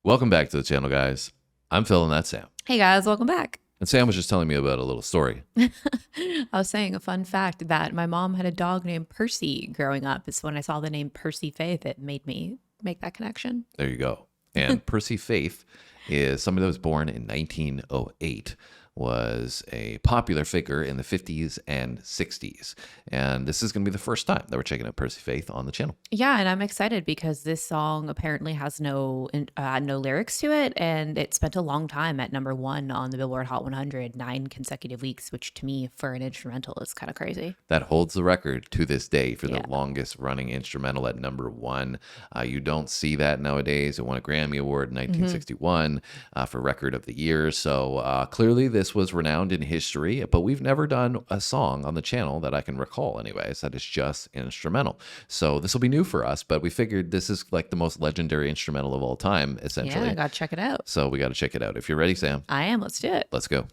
Welcome back to the channel, guys. I'm Phil and that's Sam. Hey guys, welcome back. And Sam was just telling me about a little story. I was saying a fun fact that my mom had a dog named Percy growing up. It's when I saw the name Percy Faith, it made me make that connection. There you go. And Percy Faith is somebody that was born in 1908, was a popular figure in the 50s and 60s. And this is going to be the first time that we're checking out Percy Faith on the channel. Yeah, and I'm excited because this song apparently has no lyrics to it, and it spent a long time at #1 on the Billboard Hot 100, 9 consecutive weeks, which to me, for an instrumental, is kind of crazy. That holds the record to this day for the longest running instrumental at #1. You don't see that nowadays. It won a Grammy Award in 1961 for Record of the Year. So clearly this was renowned in history, but we've never done a song on the channel that I can recall anyways that is just instrumental. So this will be new for us, but we figured this is like the most legendary instrumental of all time, essentially. Yeah, I gotta check it out. So we got to check it out. If you're ready, Sam. I am. Let's do it. Let's go.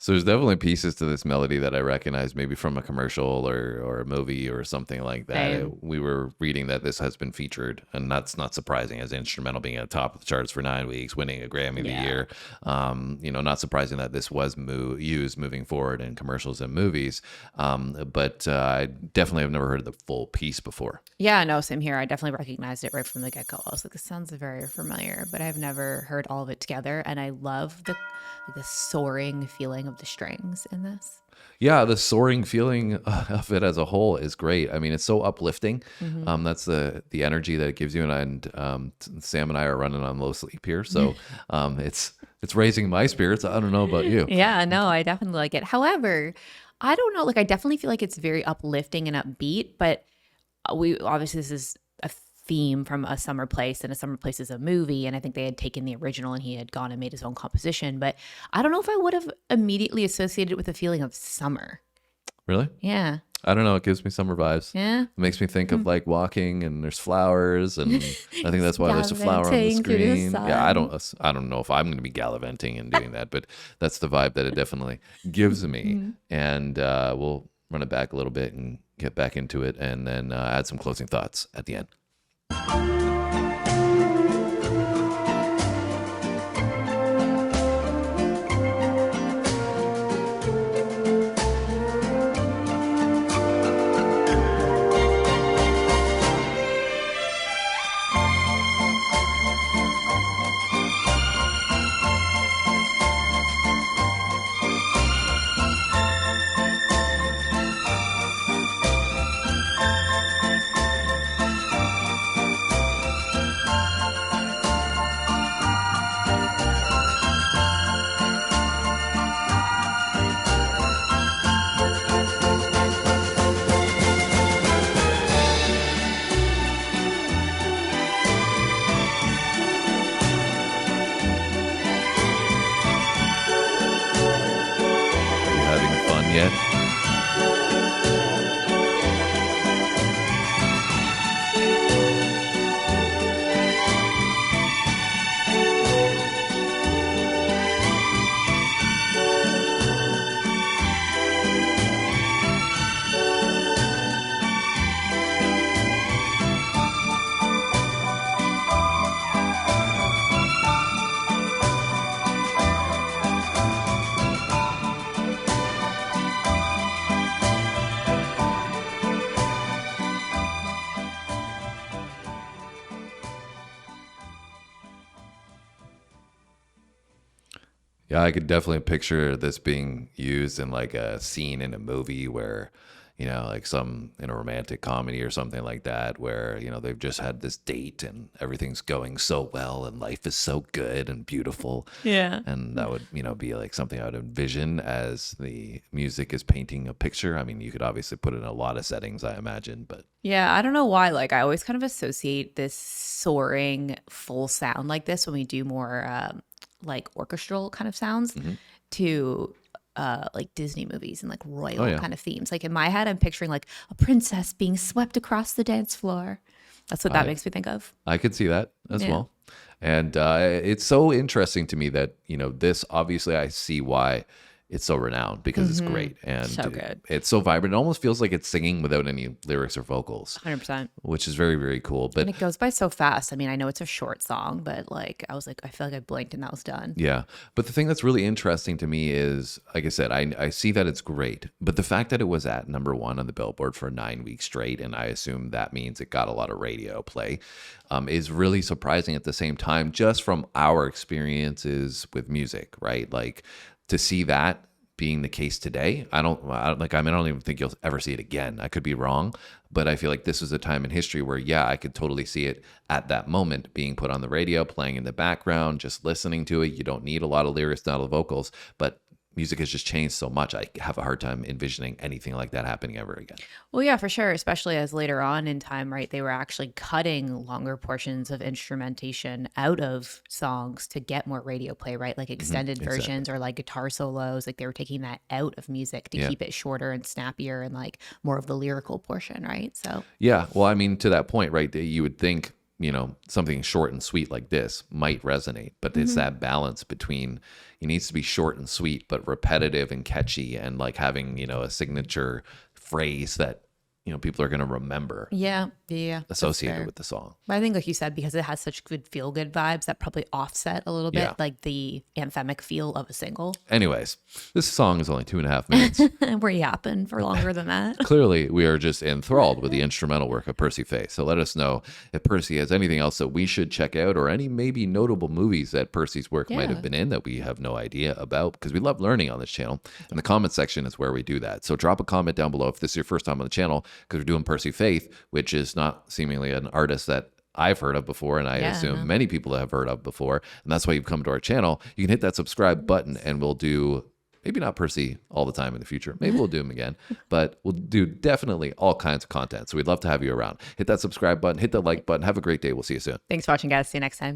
So there's definitely pieces to this melody that I recognize maybe from a commercial or a movie or something like that. We were reading that this has been featured, and that's not surprising, as instrumental being at the top of the charts for 9 weeks, winning a Grammy of the year. Not surprising that this was used moving forward in commercials and movies. But I definitely have never heard the full piece before. Yeah, no, same here. I definitely recognized it right from the get-go. I was like, this sounds very familiar, but I've never heard all of it together. And I love the soaring feeling of the strings in this. Yeah, the soaring feeling of it as a whole is great. I mean, it's so uplifting. That's the energy that it gives you. And Sam and I are running on low sleep here, so it's raising my spirits. I don't know about you. Yeah, no, I definitely like it. However, I don't know. Like, I definitely feel like it's very uplifting and upbeat. But obviously this is a theme from A Summer Place, and A Summer Place is a movie, and I think they had taken the original and he had gone and made his own composition, but I don't know if I would have immediately associated it with a feeling of summer. Really? Yeah. I don't know. It gives me summer vibes. Yeah. It makes me think of like walking and there's flowers, and I think that's why there's a flower on the screen. Yeah, I don't know if I'm going to be gallivanting and doing that, but that's the vibe that it definitely gives me. And we'll run it back a little bit and get back into it, and then add some closing thoughts at the end. Yeah, I could definitely picture this being used in like a scene in a movie where, like some in a romantic comedy or something like that, where, they've just had this date and everything's going so well and life is so good and beautiful. Yeah. And that would, be like something I would envision as the music is painting a picture. I mean, you could obviously put it in a lot of settings, I imagine, but Yeah, I don't know why. Like, I always kind of associate this soaring full sound like this when we do more like orchestral kind of sounds to like Disney movies and like oh royal yeah, kind of themes. Like in my head, I'm picturing like a princess being swept across the dance floor. That's what that I makes me think of. I could see that as Yeah. well. And it's so interesting to me that, this obviously I see why it's so renowned because it's great. And So good. it's so vibrant. It almost feels like it's singing without any lyrics or vocals, 100%. which is very, very cool. And But it goes by so fast. I mean, I know it's a short song, but like, I was like, I feel like I blinked and that was done. yeah. But the thing that's really interesting to me is, like I said, I see that it's great. But the fact that it was at number one on the Billboard for 9 weeks straight, and I assume that means it got a lot of radio play, is really surprising at the same time, just from our experiences with music, right? Like to see that being the case today, I don't even think you'll ever see it again. I could be wrong, but I feel like this was a time in history where, yeah, I could totally see it at that moment being put on the radio, playing in the background, just listening to it. You don't need a lot of lyrics, not a lot of vocals, but music has just changed so much. I have a hard time envisioning anything like that happening ever again. Well, yeah, for sure. Especially as later on in time, right, they were actually cutting longer portions of instrumentation out of songs to get more radio play, right? Like extended Exactly. versions or like guitar solos. Like they were taking that out of music to Yeah. keep it shorter and snappier and like more of the lyrical portion, right? So, Yeah. Well, I mean, to that point, right, that you would think, something short and sweet like this might resonate, but it's that balance between it needs to be short and sweet, but repetitive and catchy and like having, a signature phrase that, people are going to remember yeah, that's associated fair. with the song. But I think, like you said, because it has such good feel good vibes, that probably offset a little bit Yeah. like the anthemic feel of a single. Anyways, this song is only 2.5 minutes. We're yapping for longer than that. Clearly, we are just enthralled with the instrumental work of Percy Faith. So let us know if Percy has anything else that we should check out or any maybe notable movies that Percy's work might Yeah. have been in that we have no idea about, because we love learning on this channel. And the comment section is where we do that. So drop a comment down below if this is your first time on the channel, because we're doing Percy Faith, which is not seemingly an artist that I've heard of before, and I assume many people have heard of before, and that's why you've come to our channel. You can hit that subscribe button, and we'll do maybe not Percy all the time in the future. Maybe we'll do him again, but we'll do definitely all kinds of content. So we'd love to have you around. Hit that subscribe button, hit the like button. Have a great day. We'll see you soon. Thanks for watching, guys. See you next time.